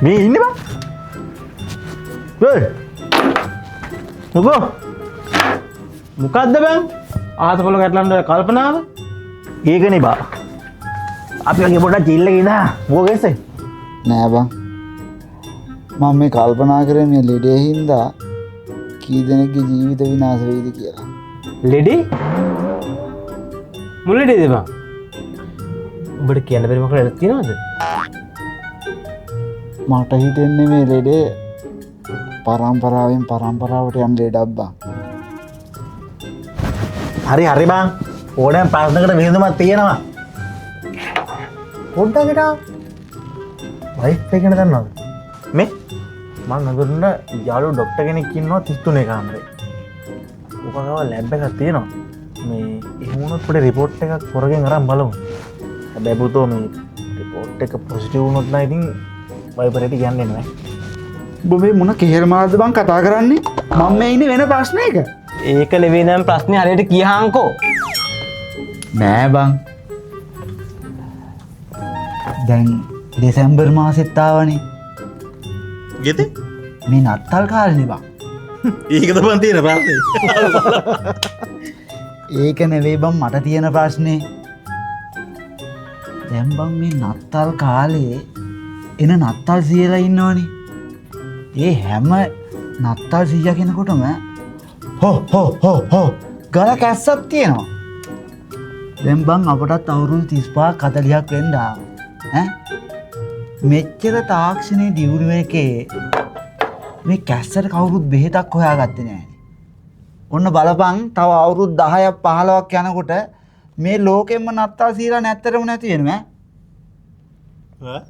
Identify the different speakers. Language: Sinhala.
Speaker 1: මේ ඉන්නේ බං. මොකෝ? මොකද්ද බං? ආතපොළ ගැටලන්න කල්පනාව? ඒකනේ බා. අපි වගේ පොඩක් චිල් එකේ ඉඳා. මොකෝ කෙසේ?
Speaker 2: නෑ බං. මම මේ කල්පනා කරේ මේ ලෙඩේ හින්දා කී දෙනෙක්ගේ ජීවිත විනාශ වෙයිද කියලා.
Speaker 1: ලෙඩේ? මුල ලෙඩේද බං? ඔබට කියන්න බැරි මොකක්ද තියෙනවද?
Speaker 2: මට හිතෙන්නේ මේ ලෙඩේ පරම්පරාවෙන් පරම්පරාවට යන ලෙඩක් බං.
Speaker 1: හරි හරි බං. ඕනෑම ප්‍රශ්නකට විසඳුමක් තියෙනවා. පොඩ්ඩක් හිටා. වයිෆ් එක ගැන දන්නවද? මේ මං අඳුරන යාළුවෝ ડોක්ටර් කෙනෙක් ඉන්නවා 33 කාමරේ. ඔකගාව ලැබ් එකක් තියෙනවා. මේ එහෙම වුණොත් පොඩි රිපෝට් එකක් හොරගෙන් අරන් බලමු. හැබැයි පුතෝ මේ රිපෝට් එක පොසිටිව් වුණොත් නම් ඉතින් වයිපරේට කියන්නේ නැහැ.
Speaker 2: ඔබ මේ මොන කෙහෙල් මාර්ද බං කතා කරන්නේ? මම මේ ඉන්නේ වෙන ප්‍රශ්නයක.
Speaker 1: ඒක නෙවෙයි නම් ප්‍රශ්නේ හරියට කියහංකෝ.
Speaker 2: නෑ බං. දැන් දෙසැම්බර් මාසෙත් ආවනේ.
Speaker 1: ගෙතේ?
Speaker 2: මේ නත්තල් කාලේනේ බං.
Speaker 1: ඒකද බං තියෙන ප්‍රශ්නේ.
Speaker 2: ඒක නෙවෙයි බං මට තියෙන ප්‍රශ්නේ. දැන් බං මේ නත්තල් කාලේ එන නත්තල් සීයලා ඉන්නවනේ. ඒ හැම නත්තල් සීයා කෙනෙකුටම හෝ ගල කැස්සක් තියෙනවා. දැන් බං අපටත් අවුරුදු 35ක් 40ක් වෙන්න ආවා. ඈ මෙච්චර තාක්ෂණයේ දියුණුව එකේ මේ කැස්සට කවුරුත් බෙහෙතක් හොයාගත්තේ නැහැ. ඔන්න බලපන් තව අවුරුදු 10ක් 15ක් යනකොට මේ ලෝකෙම්ම නත්තල් සීලා නැත්තරම නැති වෙනවා ඈ.